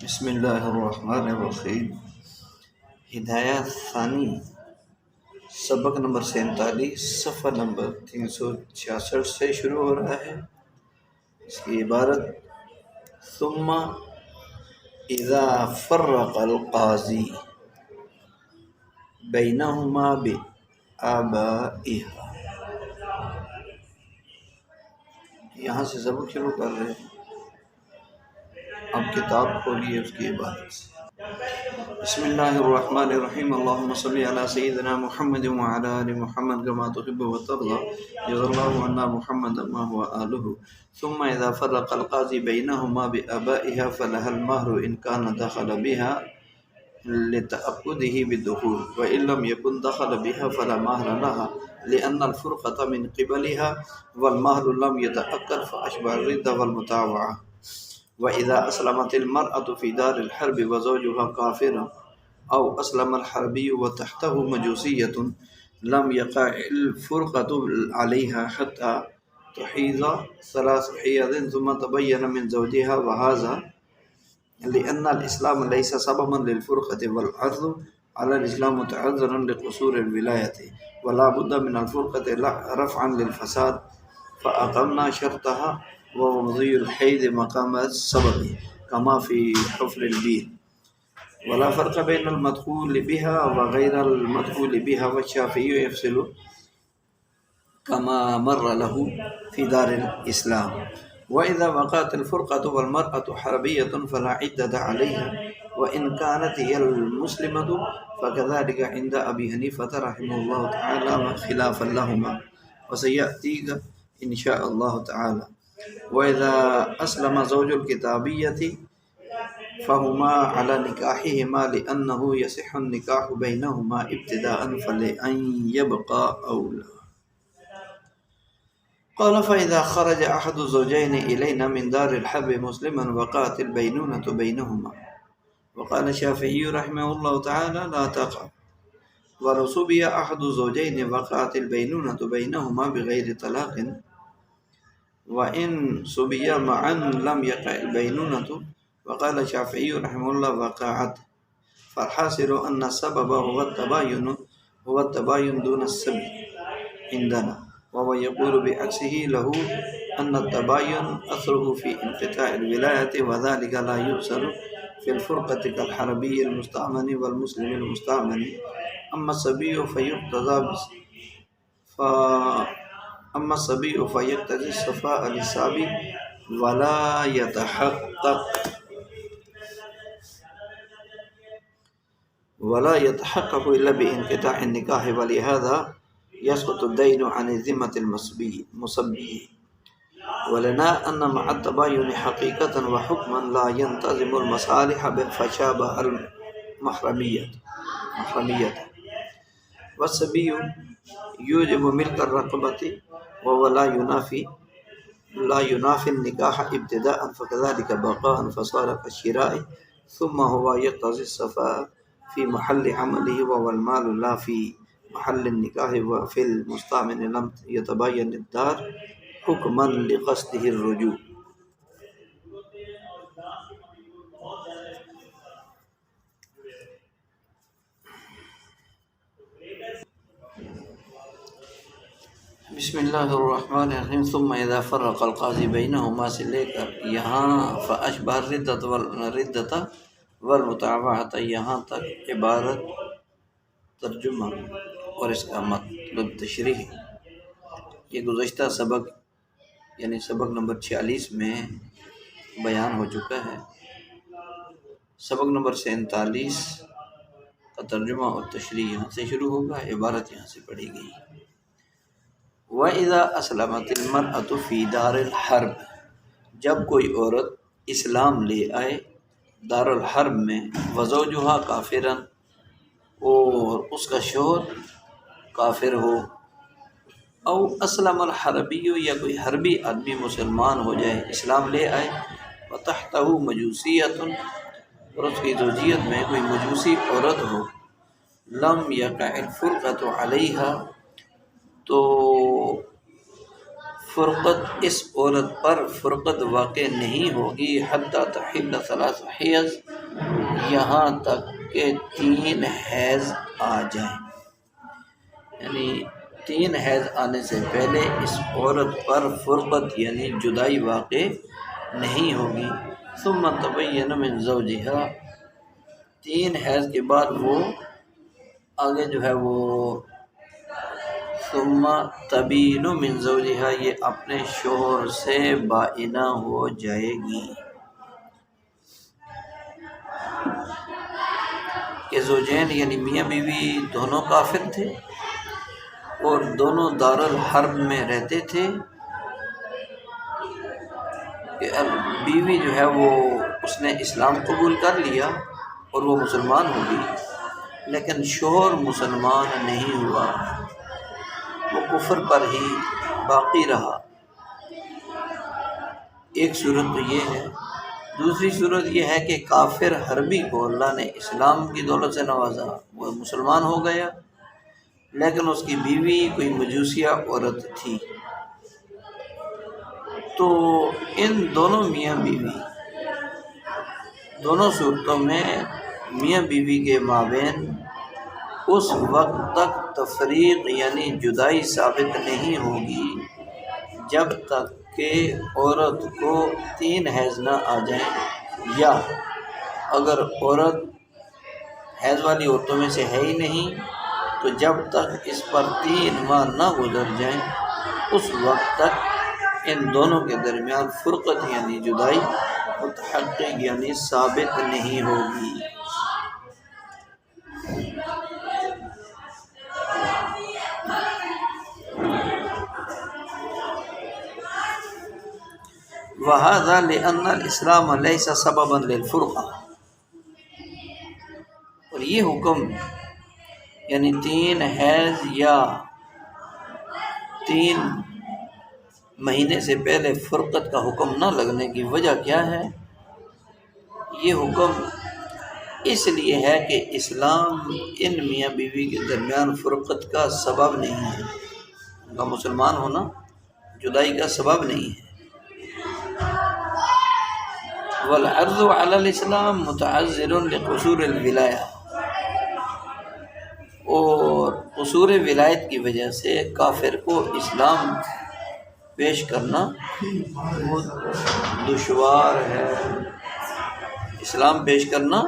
بسم اللہ الرحمن الرحیم۔ ہدایہ ثانی سبق نمبر 47 صفحہ نمبر 366 سے شروع ہو رہا ہے۔ اس کی عبارت ثم اذا فرق القاضی بینہما بآبائہا۔ یہاں سے سبق شروع کر رہے ہیں، اب کتاب کھولیے اس کی عبارت سے۔ بسم اللہ الرحمن الرحیم، اللہم صلی علی سیدنا محمد وعلی آل محمد کما تحب وترضى، جزا اللہ عنا محمد ما هو آلہ۔ ثم اذا فرق القاضی بینہما بآبائها فلها المہر ان کان دخل بها لتأکدہ بالدخول، وإن لم يكن دخل بها فلا مہر لها لأن الفرقة من قبلها والمہر لم يتأکد فأشبه الردة والمتاوعة۔ وإذا أسلمت المرأة في دار الحرب وزوجها كافر أو أسلم الحربي وتحته مجوسية لم يقع الفرقة عليها حتى تحيض 3 حيض ثم تبين من زوجها، وهذا لأن الإسلام ليس سببا للفرقة، والعرض على الإسلام متعذر لقصور الولاية، ولا بد من الفرقة رفعا للفساد، فأقمنا شرطها ومضي الحيض مقام السبب كما في حفر البير، ولا فرق بين المدخول بها وغير المدخول بها، والشافعي يفصل كما مر له في دار الإسلام۔ وإذا وقعت الفرقة والمرأة حربية فلا عدة عليها، وإن كانت هي المسلمة فكذلك عند أبي حنيفة رحمه الله تعالى خلافا لهما، وسيأتيك إن شاء الله تعالى۔ وإذا أسلم زوج الكتابية فهما على نكاحهما لأنه يصح النكاح بينهما ابتداء فلأن يبقى أولى۔ قال فإذا خرج أحد الزوجين إلينا من دار الحرب مسلما وقعت البينونة بينهما، وقال الشافعي رحمه الله تعالى لا تقع، ولو سبي أحد الزوجين وقعت البينونة بينهما بغير طلاق، وإن سبي معا لم يقع البينونة، وقال الشافعي رحمه الله وقعت، فالحاصل أن السبب هو التباين دون السبي عندنا، وهو يقول بعكسه له أن التباين أثره في انقطاع الولاية، وذلك لا يؤثر في الفرقة كالحربي المستأمن والمسلم المستأمن، أما الصبي فيقتضي الصفاء للصبي ولا يتحقق إلا بانقطاع النكاح، ولهذا يسقط الدين عن ذمة المصبي، ولنا أن مع التباين حقيقة وحكما لا ينتظم المصالح فشابه المحرمية، والصبي يوجب ملك الرقبة وهو لا ينافي النكاح ابتداء، فكذلك بقاء فصار كالشراء، ثم هو يقتضي الصفاء في محل عمله وهو المال لا في محل النكاح، وفي المستأمن لم يتبين الدار حكما لقصده الرجوع۔ بسم اللہ الرحمن الرحیم۔ ثم اذا فرق القاضی بینہما سے لے کر یہاں فاشبہ الردۃ والمتاوعۃ یہاں تک عبارت ترجمہ اور اس کا مطلب تشریح یہ گزشتہ سبق یعنی سبق نمبر 46 میں بیان ہو چکا ہے۔ سبق نمبر 47 کا ترجمہ اور تشریح یہاں سے شروع ہوگا، عبارت یہاں سے پڑھی گئی۔ وَإِذَا أَسْلَمَتِ الْمَرْأَةُ فِي دَارِ الْحَرْبِ، جب کوئی عورت اسلام لے آئے دار الحرب میں، وزوجها کافراً، اور اس کا شوہر کافر ہو، او اسلم الحربی، یا کوئی حربی آدمی مسلمان ہو جائے اسلام لے آئے، وتحتہ مجوسیۃ، اور اس کی زوجیت میں کوئی مجوسی عورت ہو، لم یقع الفرقۃ علیہا، تو فرقت اس عورت پر فرقت واقع نہیں ہوگی حتی تحل ثلاث حیض، یہاں تک کہ 3 حیض آ جائیں، یعنی 3 حیض آنے سے پہلے اس عورت پر فرقت یعنی جدائی واقع نہیں ہوگی۔ ثم تبین من زوجہا، 3 حیض کے بعد وہ آگے جو ہے وہ ثم تبین من زوجہا، یہ اپنے شوہر سے بائنہ ہو جائے گی کہ زوجین یعنی میاں بیوی دونوں کافر تھے اور دونوں دارالحرب میں رہتے تھے، کہ بیوی جو ہے وہ اس نے اسلام قبول کر لیا اور وہ مسلمان ہو گئی، لیکن شوہر مسلمان نہیں ہوا، وہ کفر پر ہی باقی رہا۔ ایک صورت تو یہ ہے۔ دوسری صورت یہ ہے کہ کافر حربی کو اللہ نے اسلام کی دولت سے نوازا، وہ مسلمان ہو گیا، لیکن اس کی بیوی کوئی مجوسیہ عورت تھی، تو ان دونوں میاں بیوی دونوں صورتوں میں میاں بیوی کے مابین اس وقت تک تفریق یعنی جدائی ثابت نہیں ہوگی جب تک کہ عورت کو 3 حیض نہ آ جائیں، یا اگر عورت حیض والی عورتوں میں سے ہے ہی نہیں تو جب تک اس پر 3 ماہ نہ گزر جائیں اس وقت تک ان دونوں کے درمیان فرقت یعنی جدائی متحقق یعنی ثابت نہیں ہوگی۔ وَهَذَا لِأَنَّ الْإِسْلَامَ لَيْسَ سَبَبًا لِلْفُرْقَةِ، اور یہ حکم یعنی 3 حیض یا 3 مہینے سے پہلے فرقت کا حکم نہ لگنے کی وجہ کیا ہے؟ یہ حکم اس لیے ہے کہ اسلام ان میاں بیوی کے درمیان فرقت کا سبب نہیں ہے، ان کا مسلمان ہونا جدائی کا سبب نہیں ہے۔ والعرض علی الاسلام متعذر لقصور الولایہ، اور قصور ولایت کی وجہ سے کافر کو اسلام پیش کرنا دشوار ہے، اسلام پیش کرنا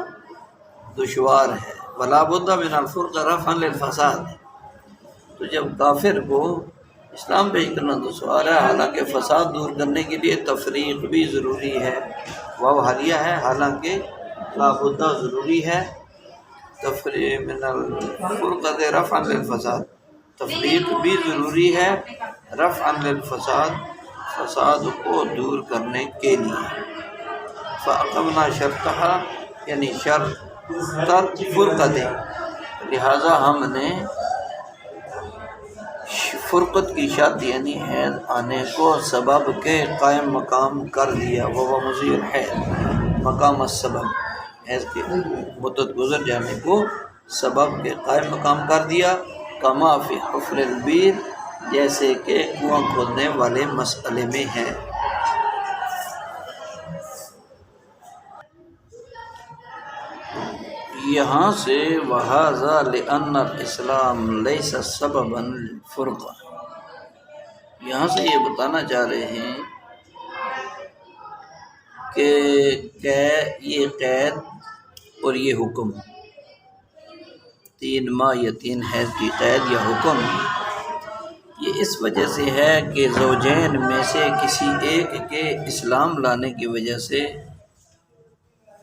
دشوار ہے۔ ولا بد من الفرقہ رفعا للفساد، تو جب کافر کو اسلام پیش کرنا دشوار ہے، حالانکہ فساد دور کرنے کے لیے تفریق بھی ضروری ہے، وہ حالیہ ہے، حالانکہ لابد ضروری ہے، تفریق من الفرقۃ رفعا للفساد، تفریق بھی ضروری ہے رفعا للفساد، فساد کو دور کرنے کے لیے۔ فاقمنا شرطھا، یعنی شرط فرقت، لہذا ہم نے فرقت کی شرط یعنی حیض آنے کو سبب کے قائم مقام کر دیا، وہ مضی الحیض مقام السبب، حیض کی مدت گزر جانے کو سبب کے قائم مقام کر دیا، کما فی حفر البیر، جیسے کہ کنواں کھودنے والے مسئلے میں ہے۔ یہاں سے وَهَذَا لِأَنَّ الْإِسْلَامَ لَيْسَ سَبَبًا لِلْفُرْقَةِ، یہاں سے یہ بتانا چاہ رہے ہیں کہ یہ قید اور یہ حکم 3 ماہ یا 3 حیض کی قید یا حکم یہ اس وجہ سے ہے کہ زوجین میں سے کسی ایک کے اسلام لانے کی وجہ سے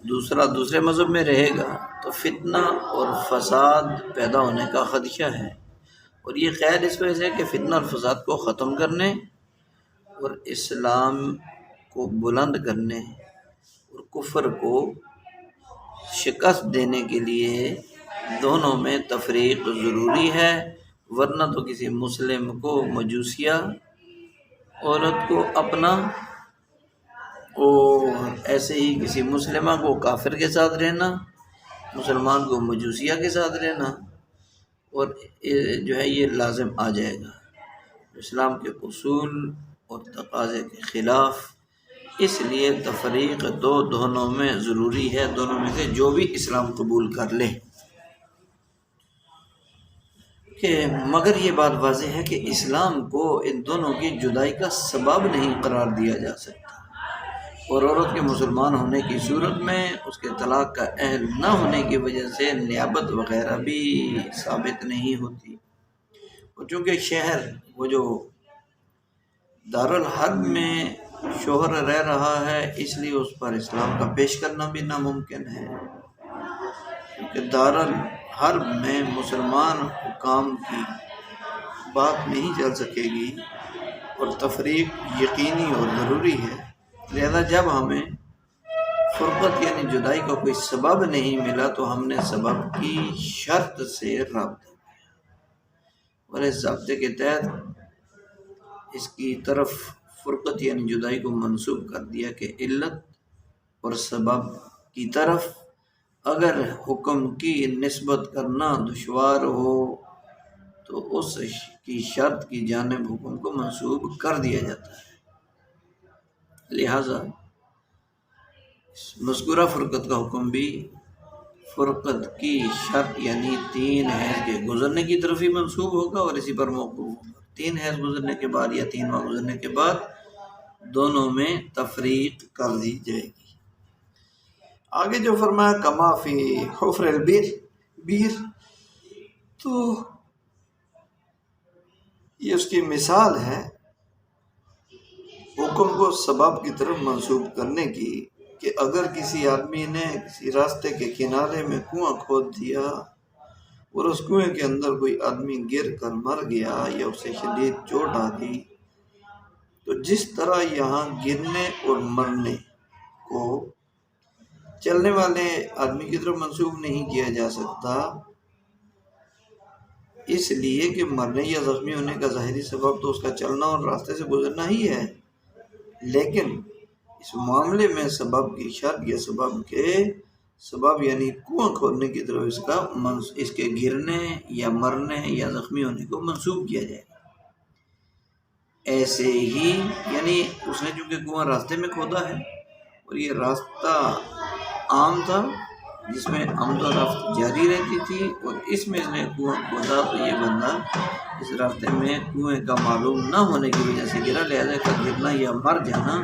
دوسرا دوسرے مذہب میں رہے گا تو فتنہ اور فساد پیدا ہونے کا خدشہ ہے، اور یہ قید اس وجہ سے کہ فتنہ اور فساد کو ختم کرنے اور اسلام کو بلند کرنے اور کفر کو شکست دینے کے لیے دونوں میں تفریق ضروری ہے، ورنہ تو کسی مسلم کو مجوسیہ عورت کو اپنا اور ایسے ہی کسی مسلمہ کو کافر کے ساتھ رہنا، مسلمان کو مجوسیہ کے ساتھ رہنا، اور جو ہے یہ لازم آ جائے گا۔ اسلام کے اصول اور تقاضے کے خلاف، اس لیے تفریق دونوں میں ضروری ہے، دونوں میں سے جو بھی اسلام قبول کر لے۔ کہ مگر یہ بات واضح ہے کہ اسلام کو ان دونوں کی جدائی کا سبب نہیں قرار دیا جا سکتا، اور عورت کے مسلمان ہونے کی صورت میں اس کے طلاق کا اہل نہ ہونے کی وجہ سے نیابت وغیرہ بھی ثابت نہیں ہوتی، اور چونکہ شہر وہ جو دارالحرب میں شوہر رہ رہا ہے، اس لیے اس پر اسلام کا پیش کرنا بھی ناممکن ہے، کیونکہ دارالحرب میں مسلمان حکام کی بات نہیں چل سکے گی اور تفریق یقینی اور ضروری ہے۔ لہذا جب ہمیں فرقت یعنی جدائی کا کوئی سبب نہیں ملا تو ہم نے سبب کی شرط سے رابطہ کیا، اور اس ضابطے کے تحت اس کی طرف فرقت یعنی جدائی کو منسوب کر دیا کہ علت اور سبب کی طرف اگر حکم کی نسبت کرنا دشوار ہو تو اس کی شرط کی جانب حکم کو منسوب کر دیا جاتا ہے۔ لہذا مذکورہ فرقت کا حکم بھی فرقت کی شرط یعنی 3 حیض کے گزرنے کی طرف ہی منسوب ہوگا اور اسی پر موقوف ہوگا۔ 3 حیض گزرنے کے بعد یا 3 ماہ گزرنے کے بعد دونوں میں تفریق کر دی جائے گی۔ آگے جو فرمایا کما فی حفر البیر، تو یہ اس کی مثال ہے حکم کو سبب کی طرف منسوب کرنے کی، کہ اگر کسی آدمی نے کسی راستے کے کنارے میں کنواں کھود دیا اور اس کنویں کے اندر کوئی آدمی گر کر مر گیا یا اسے شدید چوٹ آ گئی، تو جس طرح یہاں گرنے اور مرنے کو چلنے والے آدمی کی طرف منسوب نہیں کیا جا سکتا، اس لیے کہ مرنے یا زخمی ہونے کا ظاہری سبب تو اس کا چلنا اور راستے سے گزرنا ہی ہے، لیکن اس معاملے میں سبب کی شرط یا سبب یعنی کنواں کھودنے کی طرف اس کے گرنے یا مرنے یا زخمی ہونے کو منسوب کیا جائے گا۔ ایسے ہی یعنی اس نے چونکہ کنواں راستے میں کھودا ہے اور یہ راستہ عام تھا جس میں آمد و رفت جاری رہتی تھی، اور اس میں اس نے کنواں کھودا تو یہ بندہ اس راستے میں کنویں کا معلوم نہ ہونے کی وجہ سے گرا، لہذا کا گرنا یا مر جانا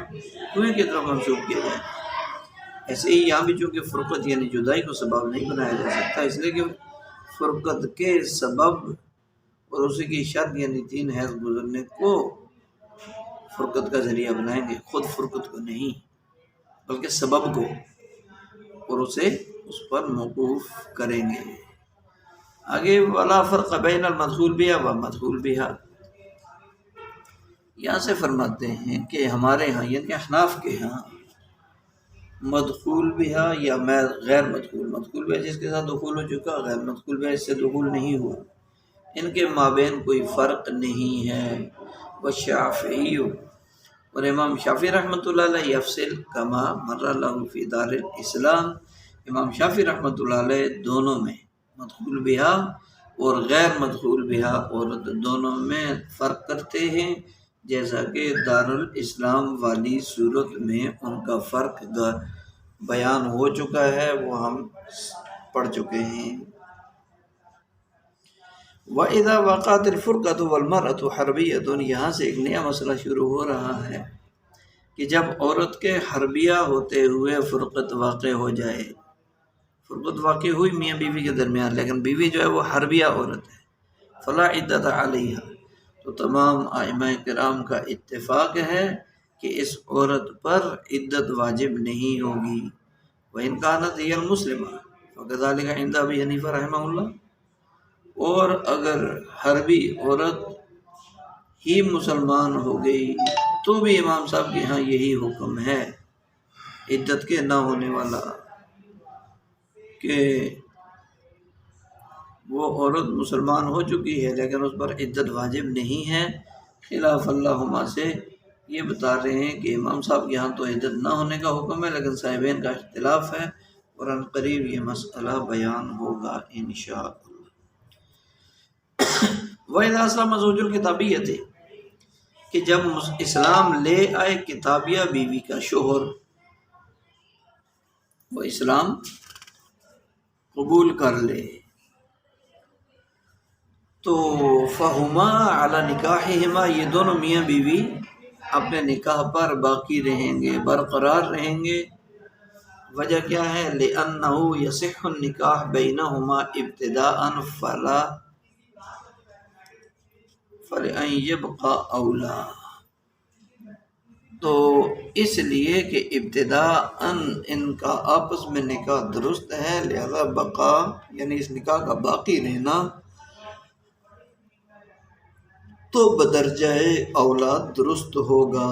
کنویں کی طرف منسوب کیا جائے۔ ایسے ہی یہاں بھی چونکہ فرقت یعنی جدائی کو سبب نہیں بنایا جا سکتا، اس لیے کہ فرقت کے سبب اور اسی کی شرط یعنی 3 حیض گزرنے کو فرقت کا ذریعہ بنائیں گے، خود فرقت کو نہیں بلکہ سبب کو، اور اسے اس پر موقوف کریں گے۔ آگے ولا فرق بین المدخول بہا و مدخول بہا، یہاں سے فرماتے ہیں کہ ہمارے ہاں یعنی احناف کے ہاں مدخول بہا یا غیر مدخول بہا جس کے ساتھ دخول ہو چکا، غیر مدخول بہا اس سے دخول نہیں ہوا، ان کے مابین کوئی فرق نہیں ہے۔ والشافعی، اور امام شافعی رحمۃ اللہ علیہ یفصل کما مر له فی دار الاسلام، امام شافعی رحمۃ اللہ علیہ دونوں میں مدخول بہا اور غیر مدخول بہا عورت دونوں میں فرق کرتے ہیں، جیسا کہ دارالاسلام والی صورت میں ان کا فرق بیان ہو چکا ہے، وہ ہم پڑھ چکے ہیں۔ وَإِذَا وَقَعَتِ الْفُرْقَةُ وَالْمَرْأَةُ حَرْبِيَّةٌ، یہاں سے ایک نیا مسئلہ شروع ہو رہا ہے کہ جب عورت کے حربیہ ہوتے ہوئے فرقت واقع ہو جائے، فرقت واقع ہوئی میاں بیوی کے درمیان، لیکن بیوی جو ہے وہ حربیہ عورت ہے، فلا عدت علیہا، تو تمام ائمہ کرام کا اتفاق ہے کہ اس عورت پر عدت واجب نہیں ہوگی۔ وَإِنْ كَانَتْ هِيَ الْمُسْلِمَةُ فَكَذَلِكَ عِنْدَ أَبِي حنیفہ رحمہ اللہ، اور اگر حربی عورت ہی مسلمان ہو گئی تو بھی امام صاحب کے ہاں یہی حکم ہے عدت کے نہ ہونے والا، کہ وہ عورت مسلمان ہو چکی ہے لیکن اس پر عدت واجب نہیں ہے۔ خلاف اللہما سے یہ بتا رہے ہیں کہ امام صاحب کے ہاں تو عدت نہ ہونے کا حکم ہے، لیکن صاحبین کا اختلاف ہے، اور ان قریب یہ مسئلہ بیان ہوگا انشاءاللہ۔ وَإِذَا أَسْلَمَ زَوْجُ الْكِتَابِيَّةِ، کہ جب اسلام لے آئے کتابیہ بیوی کا شوہر، وہ اسلام قبول کر لے، تو فہما علی نکاحہما، یہ دونوں میاں بیوی اپنے نکاح پر باقی رہیں گے، برقرار رہیں گے۔ وجہ کیا ہے؟ لأنہ یصح النکاح بینہما ابتداء فلأن یبقى اولا، تو اس لیے کہ ابتداءً ان کا آپس میں نکاح درست ہے، لہذا بقا یعنی اس نکاح کا باقی رہنا تو بدرجہ اولاد درست ہوگا۔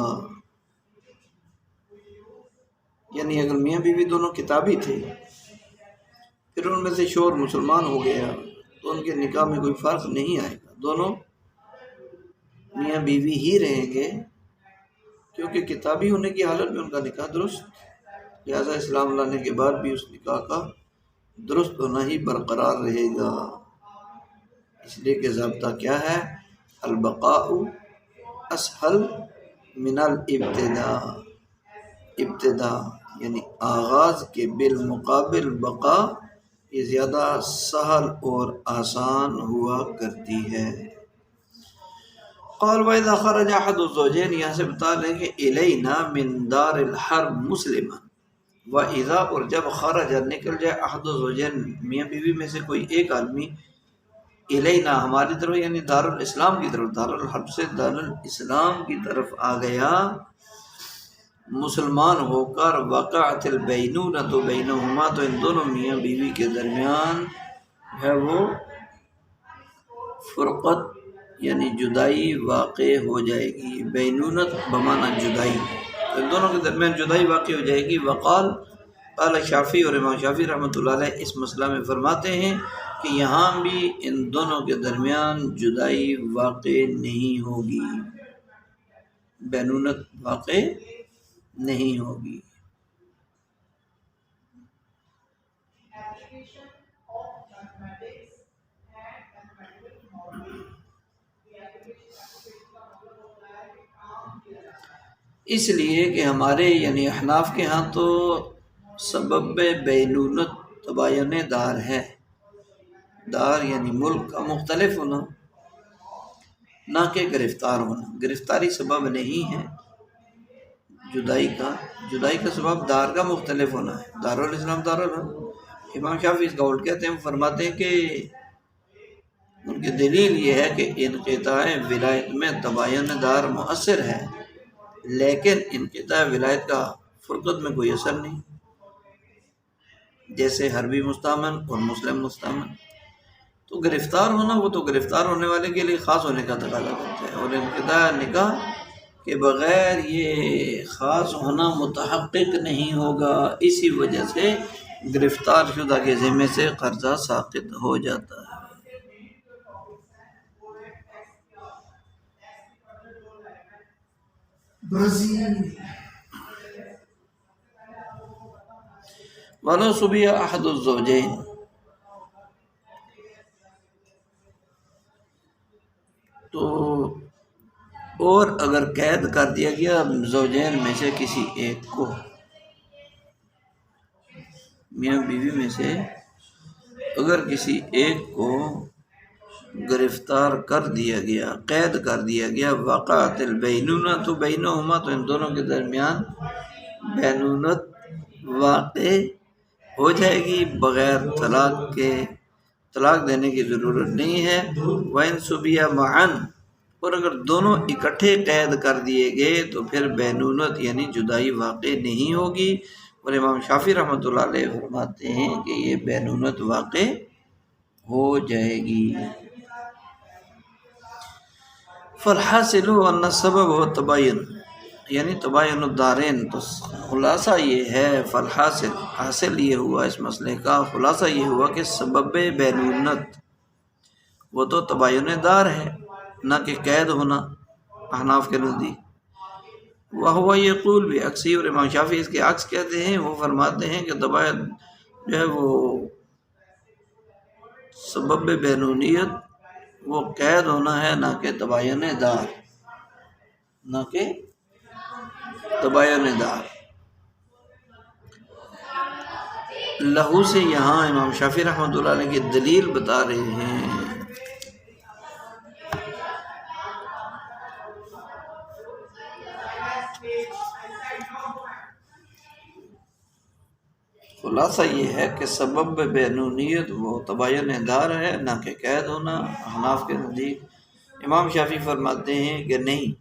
یعنی اگر میاں بیوی دونوں کتابی تھے، پھر ان میں سے شوہر مسلمان ہو گیا تو ان کے نکاح میں کوئی فرق نہیں آئے گا، دونوں میاں بیوی ہی رہیں گے، کیونکہ کتابی ہونے کی حالت میں ان کا نکاح درست، لہذا اسلام لانے کے بعد بھی اس نکاح کا درست ہونا ہی برقرار رہے گا۔ اس لیے کہ ضابطہ کیا ہے؟ البقاء اسہل من الابتداء، ابتداء یعنی آغاز کے بالمقابل بقا یہ زیادہ سہل اور آسان ہوا کرتی ہے۔ قال وَإِذَا خَرَجَ أَحَدُ الزَّوْجَيْنِ، یہاں سے بتا لیں کہ إِلَيْنَا مِن دَارِ الْحَرْبِ مُسْلِمًا، وَإِذَا اور جب خرج نکل جائے أَحَدُ الزَّوْجَيْنِ میاں بیوی میں سے کوئی ایک آدمی، إِلَيْنَا ہماری طرف یعنی دارالاسلام کی طرف، دارالحرب سے دارالاسلام کی طرف آ گیا مسلمان ہو کر، وقعت البینونۃ بینہما، تو ان دونوں میاں بیوی کے درمیان ہے وہ فرقت یعنی جدائی واقع ہو جائے گی، بینونت بمعنی جدائی، تو ان دونوں کے درمیان جدائی واقع ہو جائے گی۔ وقال قال شافعی، اور امام شافعی رحمۃ اللہ علیہ اس مسئلہ میں فرماتے ہیں کہ یہاں بھی ان دونوں کے درمیان جدائی واقع نہیں ہوگی، بینونت واقع نہیں ہوگی۔ اس لیے کہ ہمارے یعنی احناف کے ہاں تو سبب بینونت تباین دار ہے، دار یعنی ملک کا مختلف ہونا، نہ کہ گرفتار ہونا۔ گرفتاری سبب نہیں ہے جدائی کا سبب دار کا مختلف ہونا ہے، دارالاسلام دارالحرب۔ امام شافعی اس کا الٹ کہتے ہیں، وہ فرماتے ہیں کہ ان کی دلیل یہ ہے کہ انقطاع ولایت میں تباین دار مؤثر ہے، لیکن انقطاع ولایت کا فرقت میں کوئی اثر نہیں، جیسے حربی مستامن اور مسلم مستامن۔ تو گرفتار ہونا وہ تو گرفتار ہونے والے کے لیے خاص ہونے کا تقاضا کرتا ہے، اور انقطاع نکاح کے بغیر یہ خاص ہونا متحقق نہیں ہوگا، اسی وجہ سے گرفتار شدہ کے ذمے سے قرضہ ساقط ہو جاتا ہے۔ وَلَوْ سُبِيَ أَحَدُ الزَّوْجَيْنِ، تو اور اگر قید کر دیا گیا زوجین میں سے کسی ایک کو، میاں بیوی میں سے اگر کسی ایک کو گرفتار کر دیا گیا، قید کر دیا گیا، وقعت البینونۃ بینہما، تو ان دونوں کے درمیان بینونت واقع ہو جائے گی بغیر طلاق کے، طلاق دینے کی ضرورت نہیں ہے۔ وَإِن سُبِيَ مَعًا، اور اگر دونوں اکٹھے قید کر دیے گئے تو پھر بینونت یعنی جدائی واقع نہیں ہوگی، اور امام شافعی رحمۃ اللہ علیہ فرماتے ہیں کہ یہ بینونت واقع ہو جائے گی۔ فالحاصل ان السبب هو التباین، یعنی تباین الدارین، تو خلاصہ یہ ہے، فالحاصل حاصل یہ ہوا اس مسئلے کا، خلاصہ یہ ہوا کہ سبب بینونت وہ تو تباین دار ہے، نہ کہ قید ہونا احناف کے نزدیک۔ وہو یقول بعکسی، اور امام شافعی اس کے عکس کہتے ہیں، وہ فرماتے ہیں کہ تباین جو ہے وہ سبب بینونیت وہ قید ہونا ہے، نہ کہ تباین دار۔ نہ کہ تباین دار۔ لہو سے یہاں امام شافعی رحمۃ اللہ علیہ کی دلیل بتا رہے ہیں۔ خلاصہ یہ ہے کہ سبب بینونیت وہ تباین دار ہے، نہ کہ قید ہونا۔ احناف کے نزدیک امام شافعی فرماتے ہیں کہ نہیں،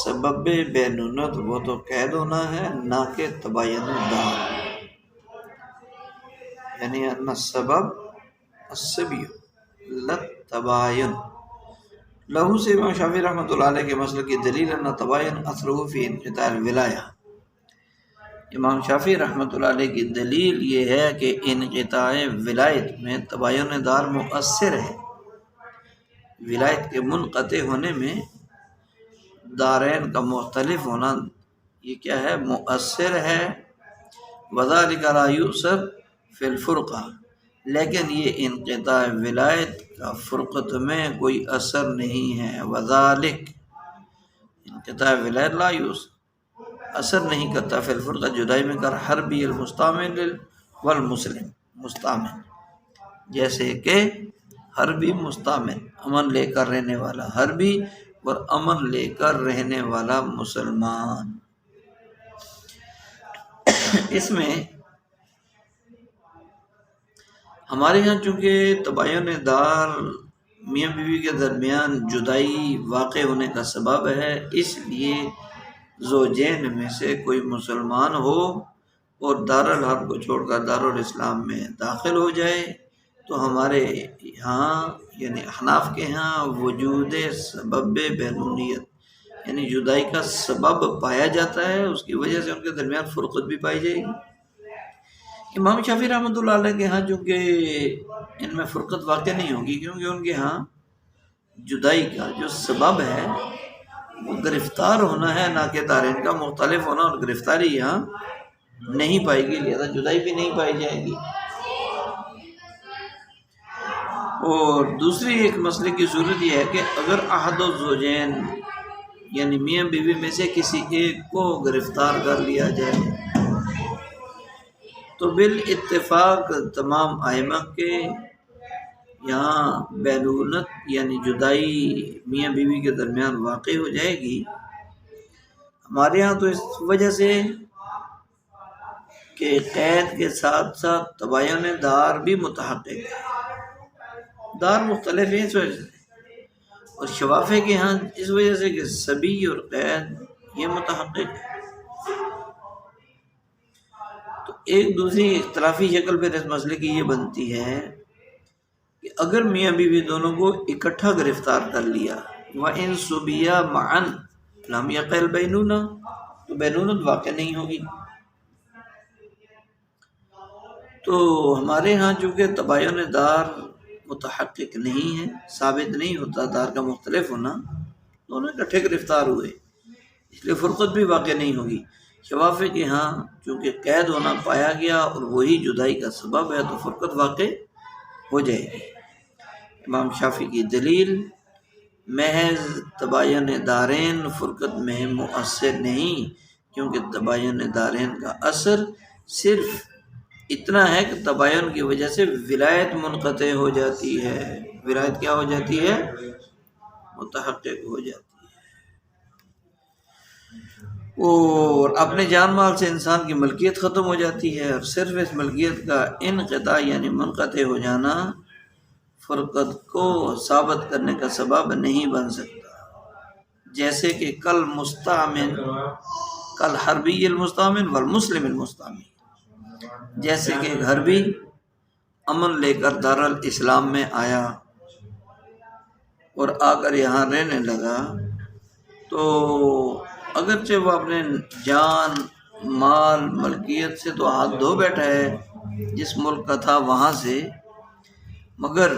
سبب بینونت وہ تو قید ہونا ہے، نہ کہ تباین دار، یعنی ان السبب السبی للتباین۔ لہو سے امام شافعی رحمۃ اللہ علیہ کے مسئلے کی دلیل ان تباین اثرہ فی انقطاع الولایہ۔ امام شافعی رحمۃ اللہ علیہ کی دلیل یہ ہے کہ انقطاع ولایت میں تباین دار مؤثر ہے۔ ولایت کے منقطع ہونے میں دارین کا مختلف ہونا یہ کیا ہے؟ مؤثر ہے۔ وذالک لا یؤثر فی الفرقہ، لیکن یہ انقطاع ولایت کا فرقت میں کوئی اثر نہیں ہے۔ وذالک، انقطاع ولایت لا یؤثر، اثر نہیں کرتا فی الفرقہ، جدائی میں، کر حربی المستعمل والمسلم مستعمل، جیسے کہ حربی مستعمل امن لے کر رہنے والا حربی اور امن لے کر رہنے والا مسلمان۔ اس میں ہمارے ہاں چونکہ تباین دار میاں بیوی کے درمیان جدائی واقع ہونے کا سبب ہے، اس لیے زوجین میں سے کوئی مسلمان ہو اور دارالحرب کو چھوڑ کر دارالاسلام میں داخل ہو جائے تو ہمارے یہاں یعنی احناف کے ہاں وجود سبب بینونیت یعنی جدائی کا سبب پایا جاتا ہے، اس کی وجہ سے ان کے درمیان فرقت بھی پائی جائے گی۔ امام شافعی رحمۃ اللہ علیہ کے ہاں چونکہ ان میں فرقت واقع نہیں ہوگی، کیونکہ ان کے ہاں جدائی کا جو سبب ہے وہ گرفتار ہونا ہے، نہ کہ دارین کا مختلف ہونا، اور گرفتاری یہاں نہیں پائے گی، لہذا جدائی بھی نہیں پائی جائے گی۔ اور دوسری ایک مسئلے کی صورت یہ ہے کہ اگر احد الزوجین یعنی میاں بیوی میں سے کسی ایک کو گرفتار کر لیا جائے تو بالاتفاق تمام ائمہ کے یہاں بینونت یعنی جدائی میاں بیوی کے درمیان واقع ہو جائے گی۔ ہمارے ہاں تو اس وجہ سے کہ قید کے ساتھ ساتھ تباین دار بھی متحقق ہے، دار مختلف ہیں اس وجہ سے، اور شوافع کے ہاں اس وجہ سے کہ سبی اور قید یہ متحقق ہے۔ تو ایک دوسری اختلافی شکل پھر اس مسئلے کی یہ بنتی ہے کہ اگر میاں بیوی دونوں کو اکٹھا گرفتار کر لیا وَإِن سُبِيَا مَعًا لَمْ يَقِعْ الْبَيْنُونَةُ تو بینونت واقع نہیں ہوگی۔ تو ہمارے ہاں چونکہ تباین دار متحقق نہیں ہے، ثابت نہیں ہوتا دار کا مختلف ہونا، دونوں اکٹھے گرفتار ہوئے، اس لیے فرقت بھی واقع نہیں ہوگی۔ شوافع کے ہاں چونکہ قید ہونا پایا گیا اور وہی جدائی کا سبب ہے تو فرقت واقع ہو جائے گی۔ امام شافعی کی دلیل محض تباین دارین فرقت میں مؤثر نہیں، کیونکہ تباین دارین کا اثر صرف اتنا ہے کہ تباین کی وجہ سے ولایت منقطع ہو جاتی ہے، ولایت کیا ہو جاتی ہے؟ متحقق ہو جاتی ہے، اور اپنے جان مال سے انسان کی ملکیت ختم ہو جاتی ہے، اور صرف اس ملکیت کا انقطاع یعنی منقطع ہو جانا فرقت کو ثابت کرنے کا سبب نہیں بن سکتا۔ جیسے کہ کل مستعمل کل حربی المستعمل والمسلم المستعمل، جیسے کہ ایک حربی امن لے کر دارالاسلام میں آیا اور آ کر یہاں رہنے لگا، تو اگرچہ وہ اپنے جان مال ملکیت سے تو ہاتھ دھو بیٹھا ہے جس ملک کا تھا وہاں سے، مگر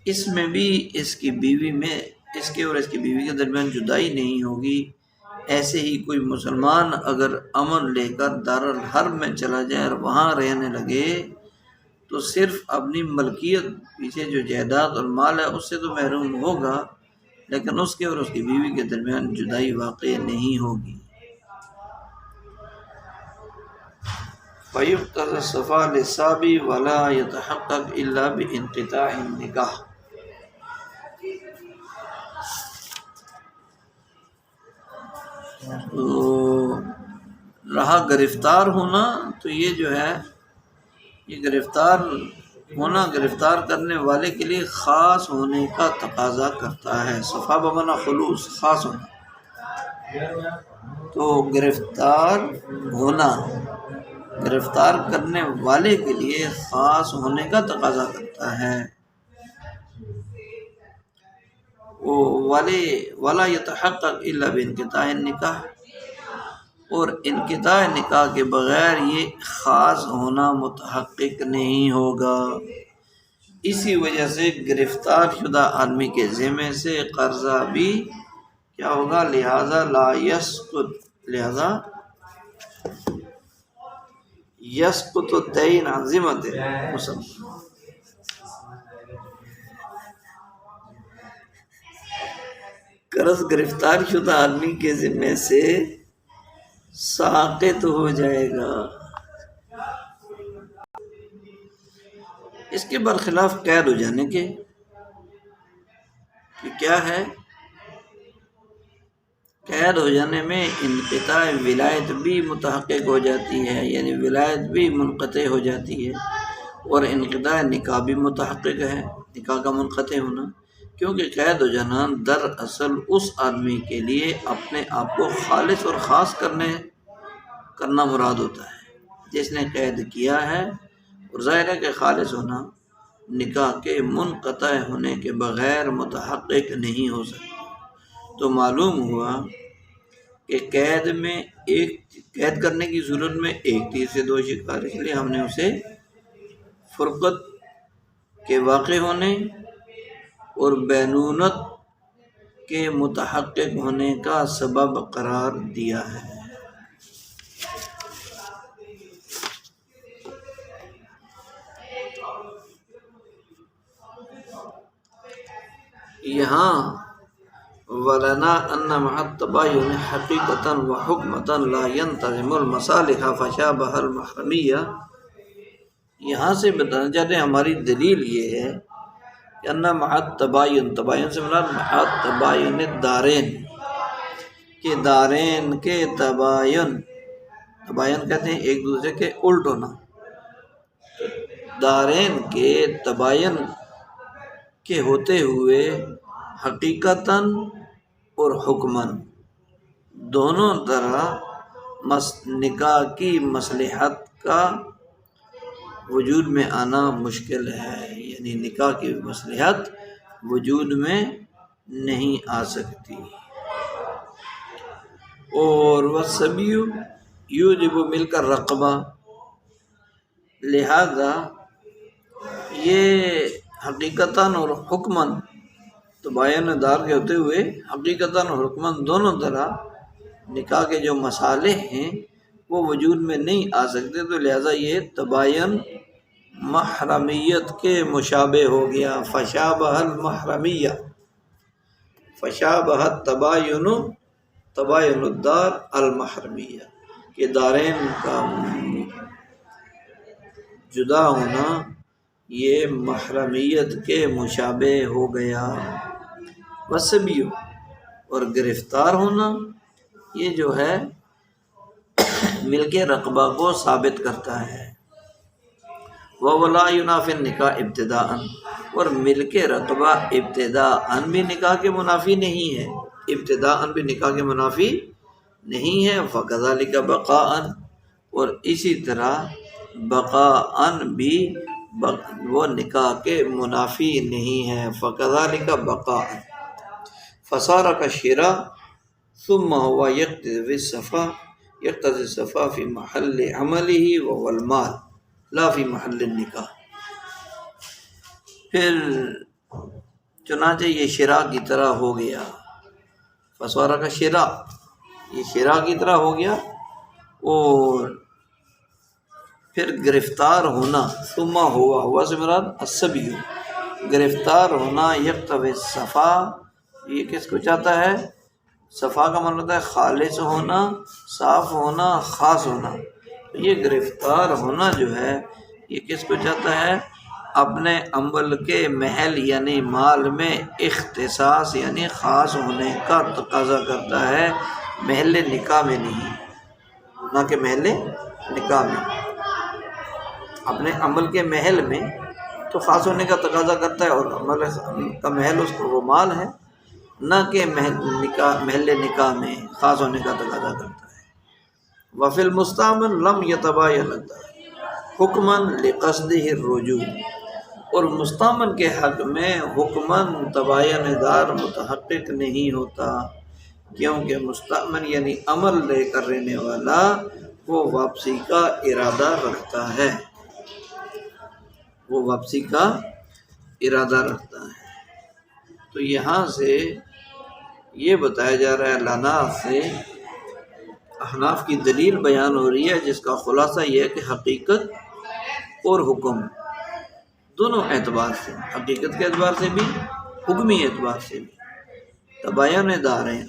اس میں بھی اس کی بیوی میں اس کے اور اس کی بیوی کے درمیان جدائی نہیں ہوگی۔ ایسے ہی کوئی مسلمان اگر امن لے کر دارالحرب میں چلا جائے اور وہاں رہنے لگے تو صرف اپنی ملکیت پیچھے جو جائیداد اور مال ہے اس سے تو محروم ہوگا، لیکن اس کے اور اس کی بیوی کے درمیان جدائی واقع نہیں ہوگی۔ فَيُقْتَضَى الصَّفَاءُ لِلصَّابِي وَلَا يَتَحَقَّقُ إِلَّا بِانْقِطَاعِ النِّكَاحِ۔ تو رہا گرفتار ہونا، تو یہ جو ہے یہ گرفتار ہونا گرفتار کرنے والے کے لیے خاص ہونے کا تقاضا کرتا ہے۔ صفا بمعنی خلوص، خاص ہونا۔ تو گرفتار ہونا گرفتار کرنے والے کے لیے خاص ہونے کا تقاضا کرتا ہے۔ وَلَا يَتَحَقَّقُ إِلَّا بِانْقِطَاعِ النِّكَاحِ، اور انقطاع نکاح کے بغیر یہ خاص ہونا متحقق نہیں ہوگا۔ اسی وجہ سے گرفتار شدہ آدمی کے ذمے سے قرضہ بھی کیا ہوگا؟ لہذا یسقط الدین عن ذمۃ المسلم، قرض گرفتار شدہ آدمی کے ذمے سے ساقط ہو جائے گا۔ اس کے برخلاف قید ہو جانے کے کیا ہے؟ قید ہو جانے میں انقطاع ولایت بھی متحقق ہو جاتی ہے، یعنی ولایت بھی منقطع ہو جاتی ہے، اور انقطاع نکاح بھی متحقق ہے، نکاح کا منقطع ہونا، کیونکہ قید ہو جانا دراصل اس آدمی کے لیے اپنے آپ کو خالص اور خاص کرنا مراد ہوتا ہے جس نے قید کیا ہے، اور ظاہر ہے کہ خالص ہونا نکاح کے منقطع ہونے کے بغیر متحقق نہیں ہو سکتا۔ تو معلوم ہوا کہ قید کرنے کی صورت میں ایک تیر سے دو شکار، اس لیے ہم نے اسے فرقت کے واقع ہونے اور بینونت کے متحقق ہونے کا سبب قرار دیا ہے۔ یہاں وَلَنَا أَنَّ مَعَ التَّبَايُنِ حَقِيقَةً وَحُكْمَةً لَا يَنْتَظِمُ الْمَصَالِحَ فَشَابَهَ الْمَحْرَمِيَّةَ، یہاں سے بتانا چاہتے ہیں ہماری دلیل یہ ہے کہ أَنَّ مَعَ التَّبَايُن، تباین سے مراد مَعَ التَّبَايُنِ الدَّارَيْن، کہ دارین کے تباین کہتے ہیں ایک دوسرے کے الٹ ہونا، دارین کے تباین کے ہوتے ہوئے حقیقتاً اور حکماً دونوں طرح نکاح کی مصلحت کا وجود میں آنا مشکل ہے، یعنی نکاح کی مصلحت وجود میں نہیں آ سکتی۔ اور وَالصَّبِيُّ يُوجِبُ مِلْكَ الرَّقَبَةِ، لہذا یہ حقیقتاً اور حکماً تباین دار کے ہوتے ہوئے حقیقتاً اور حکماً دونوں طرح نکاح کے جو مصالح ہیں وہ وجود میں نہیں آ سکتے، تو لہذا یہ تباین محرمیت کے مشابہ ہو گیا۔ فشابہ المحرمیہ، فشابہ تباین الدار المحرمیہ، کہ دارین کا جدا ہونا یہ محرمیت کے مشابہ ہو گیا۔ وَالصَّبِيُّ، اور گرفتار ہونا یہ جو ہے ملک رقبہ کو ثابت کرتا ہے۔ وَلَا يُنَافِي النِّكَاحَ ابتداءً، اور ملک رقبہ ابتداءً بھی نکاح کے منافی نہیں ہے، ابتداءً بھی نکاح کے منافی نہیں ہے۔ فَكَذَلِكَ بَقَاءً، اور اسی طرح بقاءً بھی وہ نکاح کے منافی نہیں ہے۔ فَكَذَلِكَ بَقَاءً فَصَارَ كَالشِّرَاءِ ثُمَّ هُوَ يَقْتَضِي الصَّفَاءَ فِي مَحَلِّ عَمَلِهِ وَهُوَ الْمَالُ لا فی محل النکاح۔ پھر چنانچہ یہ شراء کی طرح ہو گیا، فسوارہ کا شراء، یہ شراء کی طرح ہو گیا، اور پھر گرفتار ہونا، ثم ہوا سے مراد الصبی، گرفتار ہونا، یقتضی الصفا، یہ کس کو چاہتا ہے؟ صفا کا مطلب ہوتا ہے خالص ہونا، صاف ہونا، خاص ہونا۔ یہ گرفتار ہونا جو ہے یہ کس کو چاہتا ہے؟ اپنے عمل کے محل یعنی مال میں اختصاص یعنی خاص ہونے کا تقاضا کرتا ہے، محل نکاح میں نہیں، نہ کہ محل نکاح میں۔ اپنے عمل کے محل میں تو خاص ہونے کا تقاضا کرتا ہے، اور عمل کا محل اس کو وہ مال ہے، نہ کہ محل نکاح میں خاص ہونے کا تقاضا کرتا ہے۔ وفی المستعمل لم یتبین حکماً لقصدہ الرجوع، اور مستعمل کے حق میں حکماً تباین دار متحقق نہیں ہوتا، کیونکہ مستعمل یعنی عمل لے کر رہنے والا وہ واپسی کا ارادہ رکھتا ہے، وہ واپسی کا ارادہ رکھتا ہے۔ تو یہاں سے یہ بتایا جا رہا ہے، لناف سے احناف کی دلیل بیان ہو رہی ہے، جس کا خلاصہ یہ ہے کہ حقیقت اور حکم دونوں اعتبار سے، حقیقت کے اعتبار سے بھی، حکمی اعتبار سے بھی، تباین دارین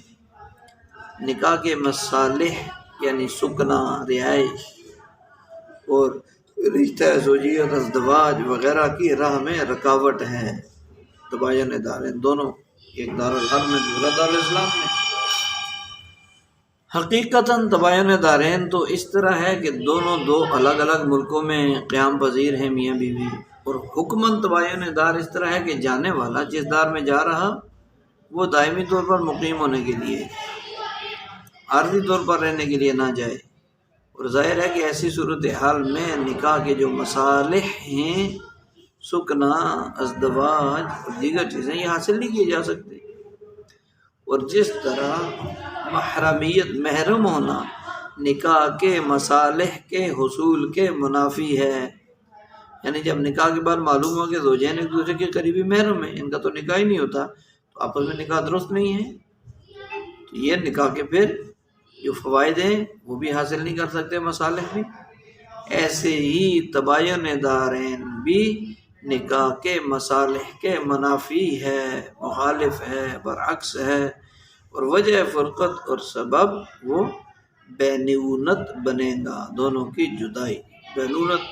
نکاح کے مصالح یعنی سکنا، رہائش اور رشتہ زوجیت، ازدواج وغیرہ کی راہ میں رکاوٹ ہے۔ تباین دارین دونوں، ایک دارالحرب میں دوسرا دارالاسلام میں۔ حقیقتاً تباین دارین تو اس طرح ہے کہ دونوں دو الگ الگ ملکوں میں قیام پذیر ہیں، میاں بیوی، اور حکماً تباین دار اس طرح ہے کہ جانے والا جس دار میں جا رہا وہ دائمی طور پر مقیم ہونے کے لیے، عارضی طور پر رہنے کے لیے نہ جائے۔ اور ظاہر ہے کہ ایسی صورتحال میں نکاح کے جو مصالح ہیں، سکنا، ازدواج اور دیگر چیزیں، یہ حاصل نہیں کیے جا سکتے۔ اور جس طرح محرمیت، محرم ہونا نکاح کے مصالح کے حصول کے منافی ہے، یعنی جب نکاح کے بعد معلوم ہو کہ زوجین ایک دوسرے کے قریبی محرم ہیں، ان کا تو نکاح ہی نہیں ہوتا، تو آپس میں نکاح درست نہیں ہے، تو یہ نکاح کے پھر جو فوائد ہیں وہ بھی حاصل نہیں کر سکتے، مصالح بھی۔ ایسے ہی تباین دارین بھی نکاح کے مصالح کے منافی ہے، مخالف ہے، برعکس ہے، اور وجہ فرقت اور سبب وہ بینونت بنے گا، دونوں کی جدائی۔ بینونت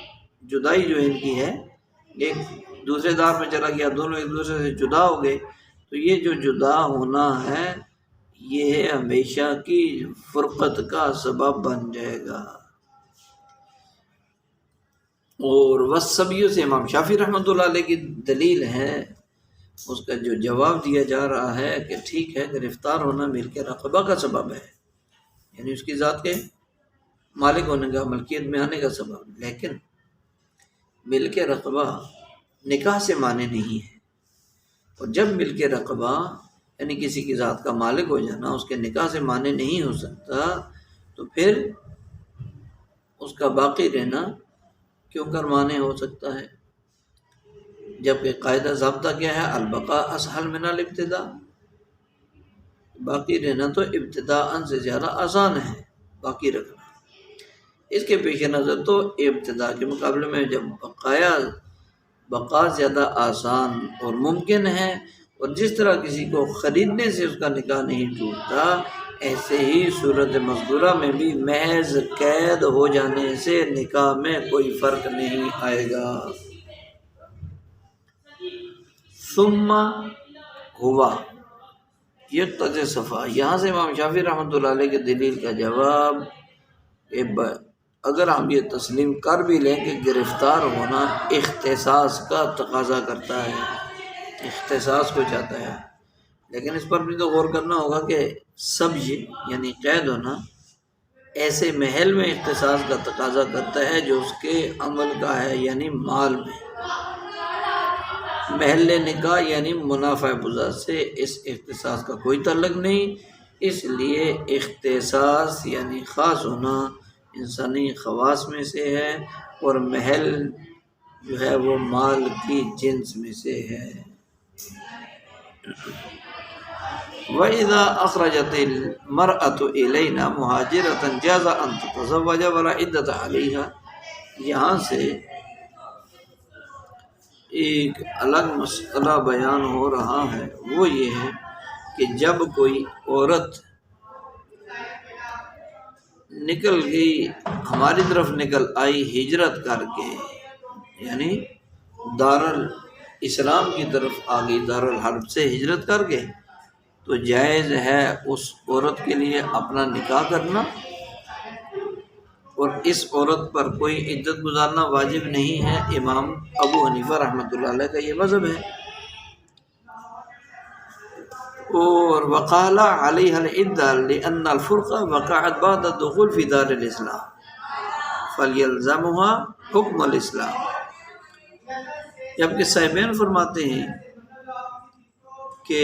جدائی جو ان کی ہے، ایک دوسرے دار میں چلا گیا، دونوں ایک دوسرے سے جدا ہو گئے، تو یہ جو جدا ہونا ہے یہ ہمیشہ کی فرقت کا سبب بن جائے گا۔ اور وصبیوں سے امام شافعی رحمۃ اللہ علیہ کی دلیل ہے، اس کا جو جواب دیا جا رہا ہے کہ ٹھیک ہے، گرفتار ہونا ملک رقبہ کا سبب ہے، یعنی اس کی ذات کے مالک ہونے کا، ملکیت میں آنے کا سبب، لیکن ملک رقبہ نکاح سے مانے نہیں ہے۔ اور جب ملک رقبہ یعنی کسی کی ذات کا مالک ہو جانا اس کے نکاح سے مانے نہیں ہو سکتا، تو پھر اس کا باقی رہنا کیوں کر مانے ہو سکتا ہے؟ جبکہ قاعدہ ضابطہ کیا ہے؟ البقاء اسہل من الابتداء، باقی رہنا تو ابتداءً سے زیادہ آسان ہے باقی رکھنا۔ اس کے پیش نظر تو ابتداء کے مقابلے میں جب بقا زیادہ آسان اور ممکن ہے، اور جس طرح کسی کو خریدنے سے اس کا نکاح نہیں ٹوٹتا، ایسے ہی صورت مذکورہ میں بھی محض قید ہو جانے سے نکاح میں کوئی فرق نہیں آئے گا۔ ثم ہوا یقتضی صفا، یہاں سے امام شافعی رحمۃ اللہ علیہ کے دلیل کا جواب، اگر ہم یہ تسلیم کر بھی لیں کہ گرفتار ہونا اختصاص کا تقاضا کرتا ہے، اختصاص کو چاہتا ہے، لیکن اس پر بھی تو غور کرنا ہوگا کہ سبج یعنی قید ہونا ایسے محل میں اختصاص کا تقاضا کرتا ہے جو اس کے عمل کا ہے، یعنی مال میں۔ محل نکاح یعنی منافع بزا سے اس اختصاص کا کوئی تعلق نہیں، اس لیے اختصاص یعنی خاص ہونا انسانی خواص میں سے ہے، اور محل جو ہے وہ مال کی جنس میں سے ہے۔ وَإِذَا أَخْرَجَتِ الْمَرْأَةُ إِلَيْنَا مُهَاجِرَةً جَازَ أَن تَتَزَوَّجَ وَلَا عِدَّةَ عَلَيْهَا، یہاں سے ایک الگ مسئلہ بیان ہو رہا ہے، وہ یہ ہے کہ جب کوئی عورت نکل گئی ہماری طرف نکل آئی ہجرت کر کے، یعنی دارالاسلام کی طرف آ گئی، دارالحرب سے ہجرت کر کے، تو جائز ہے اس عورت کے لیے اپنا نکاح کرنا، اور اس عورت پر کوئی عدت گزارنا واجب نہیں ہے۔ امام ابو حنیفہ رحمۃ اللہ علیہ کا یہ مذہب ہے۔ اور وقال علیہ العدہ لأن الفرقہ وقعت بعد الدخول فی دار الاسلام فلیلزمها حکم الاسلام، جبکہ صاحبین فرماتے ہیں کہ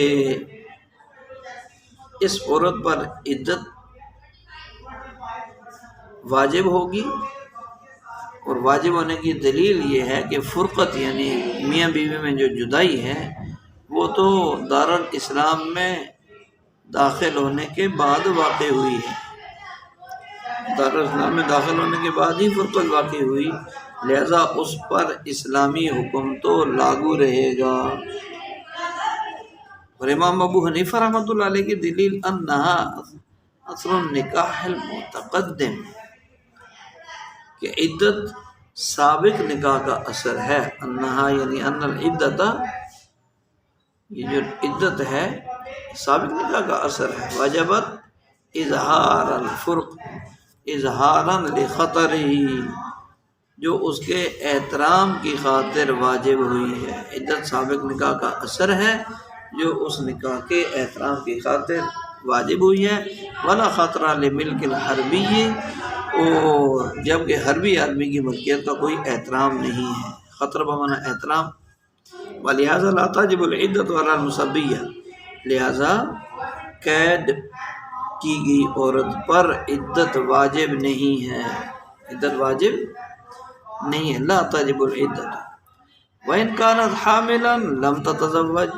اس عورت پر عدت واجب ہوگی، اور واجب ہونے کی دلیل یہ ہے کہ فرقت یعنی میاں بیوی میں جو جدائی ہے وہ تو دارالاسلام میں داخل ہونے کے بعد واقع ہوئی ہے، دارالاسلام میں داخل ہونے کے بعد ہی فرقت واقع ہوئی، لہذا اس پر اسلامی حکم تو لاگو رہے گا۔ اور امام ابو حنیفہ رحمۃ اللہ علیہ کی دلیل انہا اثر النکاح المتقدم، کہ عدت سابق نکاح کا اثر ہے، انہا یعنی ان العدت، یہ جو عدت ہے سابق نکاح کا اثر ہے، وجبت اظہار الفرق اظہارا لخطرہ، جو اس کے احترام کی خاطر واجب ہوئی ہے۔ عدت سابق نکاح کا اثر ہے جو اس نکاح کے احترام کی خاطر واجب ہوئی ہے، ولا خطرہ لملک الحربی، اور جبکہ حربی آدمی کی ملکیت کا کوئی احترام نہیں ہے، خطر بمعنی احترام، ولہذا لا تجب العدت علی المصبیہ، لہذا قید کی گئی عورت پر عدت واجب نہیں ہے، عدت واجب نہیں ہے، لا تجب العدت، وإن كانت حاملا لم تتزوج،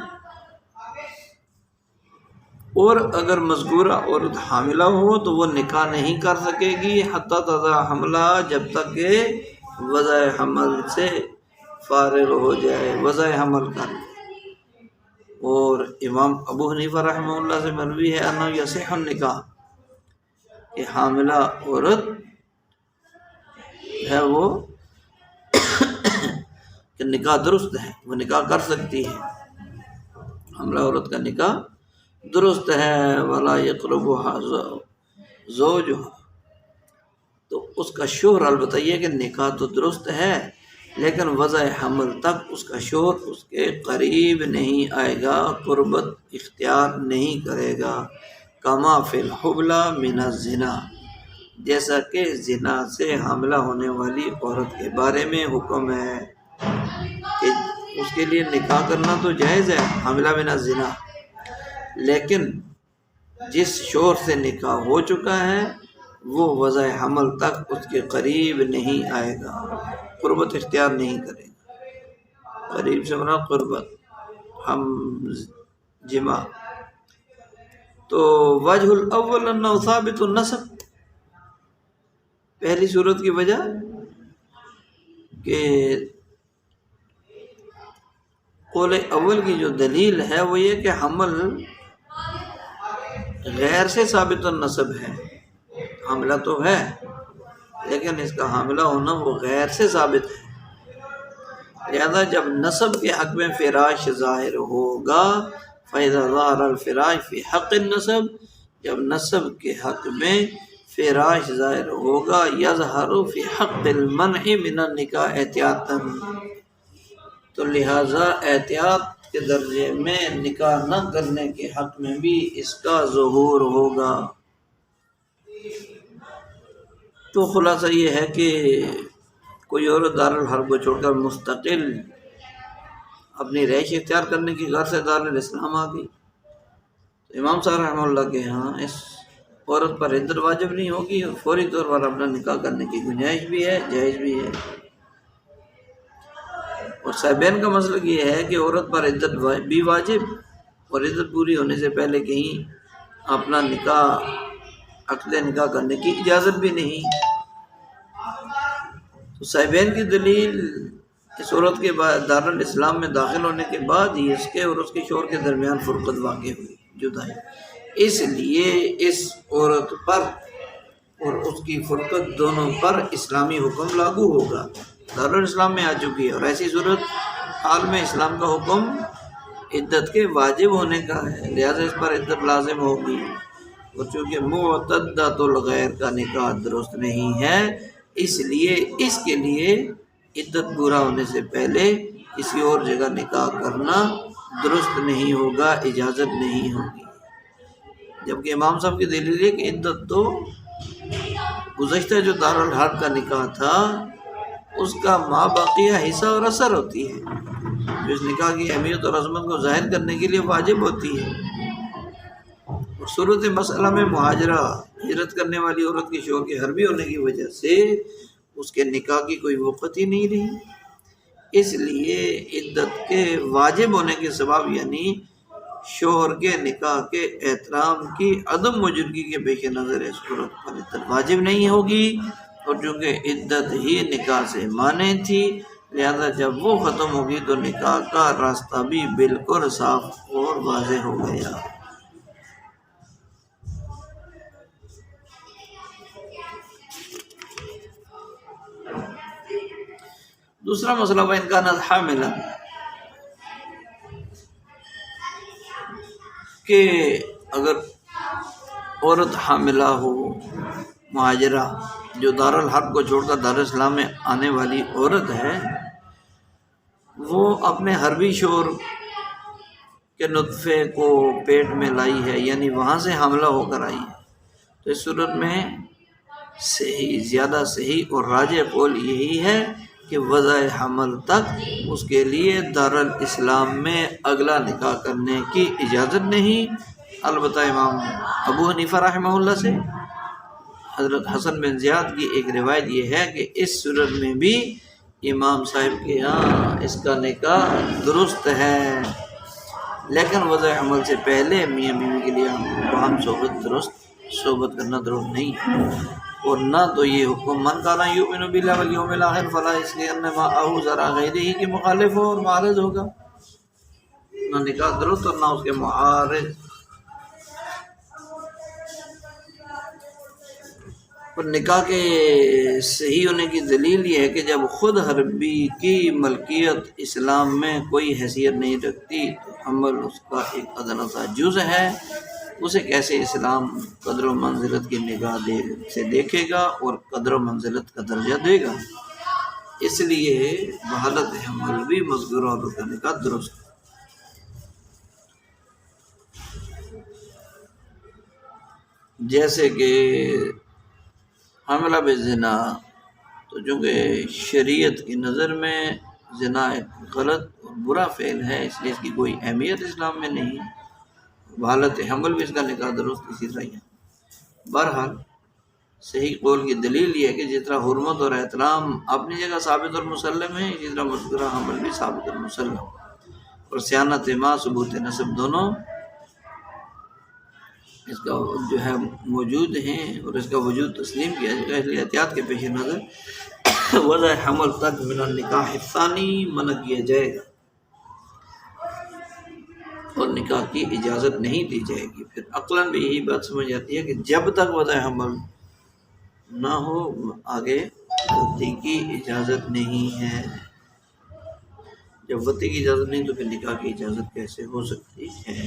اور اگر مذکورہ عورت حاملہ ہو تو وہ نکاح نہیں کر سکے گی حتی تضع حملہ، جب تک کہ وضع حمل سے فارغ ہو جائے، وضع حمل کر لے۔ اور امام ابو حنیفہ رحمہ اللہ سے مروی ہے انہ یصح النکاح، کہ حاملہ عورت ہے وہ کہ نکاح درست ہے، وہ نکاح کر سکتی ہے، حاملہ عورت کا نکاح درست ہے، ولا یقربها زوجها، تو اس کا شوہر، البتہ یہ کہ نکاح تو درست ہے لیکن وضع حمل تک اس کا شوہر اس کے قریب نہیں آئے گا، قربت اختیار نہیں کرے گا، کما فی الحبلى من الزنا، جیسا کہ زنا سے حاملہ ہونے والی عورت کے بارے میں حکم ہے کہ اس کے لیے نکاح کرنا تو جائز ہے، حاملہ من الزنا، لیکن جس شوہر سے نکاح ہو چکا ہے وہ وضع حمل تک اس کے قریب نہیں آئے گا، قربت اختیار نہیں کرے گا، قریب سے مراد قربت، ہم جمع۔ تو وجہ الاول انہ ثابت النسب، پہلی صورت کی وجہ کہ قول اول کی جو دلیل ہے وہ یہ کہ حمل غیر سے ثابت النسب ہے، حاملہ تو ہے لیکن اس کا حاملہ ہونا وہ غیر سے ثابت ہے، لہذا جب نسب کے حق میں فراش ظاہر ہوگا، فَإِذَا ظَهَرَ الْفِرَاشُ فِي حَقِّ النَّسَب، جب نسب کے حق میں فراش ظاہر ہوگا، يَظْهَرُ فِي حَقِّ الْمَنْعِ مِنَ النِّكَاحِ احتیاطًا، تو لہٰذا احتیاط کے درجے میں نکاح نہ کرنے کے حق میں بھی اس کا ظہور ہوگا۔ تو خلاصہ یہ ہے کہ کوئی عورت دارالحرب کو چھوڑ کر مستقل اپنی رہائش اختیار کرنے کی غرض سے دارالاسلام آ گئی، تو امام صاحب رحمہ اللہ کے ہاں اس عورت پر عدت واجب نہیں ہوگی، اور فوری طور پر اپنا نکاح کرنے کی گنجائش بھی ہے، جائز بھی ہے۔ اور صاحبین کا مسلک یہ ہے کہ عورت پر عدت بھی واجب، اور عدت پوری ہونے سے پہلے کہیں اپنا نکاح عقد نکاح کرنے کی اجازت بھی نہیں۔ تو صاحبین کی دلیل اس عورت کے بعد دارالاسلام میں داخل ہونے کے بعد ہی اس کے اور اس کے شوہر کے درمیان فرقت واقع ہوئی۔ جدائی، اس لیے اس عورت پر اور اس کی فرقت دونوں پر اسلامی حکم لاگو ہوگا، دارالاسلام میں آ چکی ہے، اور ایسی صورت حال میں اسلام کا حکم عدت کے واجب ہونے کا ہے، لہذا اس پر عدت لازم ہوگی، اور چونکہ معتدۃ الغیر کا نکاح درست نہیں ہے، اس لیے اس کے لیے عدت پورا ہونے سے پہلے کسی اور جگہ نکاح کرنا درست نہیں ہوگا، اجازت نہیں ہوگی۔ جبکہ امام صاحب کی دلیل ہے کہ عدت تو گزشتہ جو دارالحرب کا نکاح تھا اس کا ما بقیہ حصہ اور اثر ہوتی ہے، جو اس نکاح کی اہمیت اور عظمت کو ظاہر کرنے کے لیے واجب ہوتی ہے۔ اور صورت مسئلہ میں مہاجرہ ہجرت کرنے والی عورت کے شوہر کے حربی ہونے کی وجہ سے اس کے نکاح کی کوئی وقت ہی نہیں رہی، اس لیے عدت کے واجب ہونے کے سبب یعنی شوہر کے نکاح کے احترام کی عدم موجودگی کے پیش نظر اس عورت پر عدت واجب نہیں ہوگی، اور چونکہ عدت ہی نکاح سے مانع تھی، لہذا جب وہ ختم ہوگی تو نکاح کا راستہ بھی بالکل صاف اور واضح ہو گیا۔ دوسرا مسئلہ وَإِنْ كَانَتْ حَامِلًا، کہ اگر عورت حاملہ ہو، مہاجرہ جو دارالحرب کو چھوڑ کر دارالاسلام میں آنے والی عورت ہے، وہ اپنے حربی شوہر کے نطفے کو پیٹ میں لائی ہے، یعنی وہاں سے حاملہ ہو کر آئی ہے، تو اس صورت میں صحیح، زیادہ صحیح اور راجح قول یہی ہے کہ وضع حمل تک اس کے لیے دارالاسلام میں اگلا نکاح کرنے کی اجازت نہیں۔ البتہ امام ابو حنیفہ رحمہ اللہ سے حضرت حسن بن زیاد کی ایک روایت یہ ہے کہ اس صورت میں بھی امام صاحب کے ہاں اس کا نکاح درست ہے، لیکن وضع حمل سے پہلے میاں بیوی کے لیے باہم صحبت کرنا درست نہیں ہے، اور نہ تو یہ حکم من کانا یؤمن باللہ والیوم الاخر فلا یسقین ماءہ ذرا غیرہ کی مخالف ہو اور معارض ہوگا، نہ نکاح درست اور نہ اس کے معارض۔ اور نکاح کے صحیح ہونے کی دلیل یہ ہے کہ جب خود حربی کی ملکیت اسلام میں کوئی حیثیت نہیں رکھتی تو حمل اس کا ایک ادنیٰ سا جز ہے، اسے کیسے اسلام قدر و منزلت کی نگاہ سے دیکھے گا اور قدر و منزلت کا درجہ دے گا، اس لیے بحالت حمل بھی مذکورہ عورت کا نکاح درست ہے۔ جیسے کہ حاملہ بالزنا، تو چونکہ شریعت کی نظر میں زنا ایک غلط اور برا فعل ہے، اس لیے اس کی کوئی اہمیت اسلام میں نہیں ہے، بحالت حمل بھی اس کا نکاح درست اسی طرح ہے۔ بہرحال صحیح قول کی دلیل یہ ہے کہ جس طرح حرمت اور احترام اپنی جگہ ثابت اور مسلم ہے، اسی طرح مذکورہ حمل بھی ثابت اور مسلم، اور صیانت ماں، ثبوت نسب دونوں اس کا جو ہے موجود ہیں، اور اس کا وجود تسلیم کیا جائے گا، اس لیے احتیاط کے پیش نظر وضع حمل تک من النکاح الثانی منع کیا جائے گا اور نکاح کی اجازت نہیں دی جائے گی۔ پھر عقلاً بھی یہی بات سمجھ آتی ہے کہ جب تک وضع حمل نہ ہو آگے وطی کی اجازت نہیں ہے، جب وطی کی اجازت نہیں تو پھر نکاح کی اجازت کیسے ہو سکتی ہے؟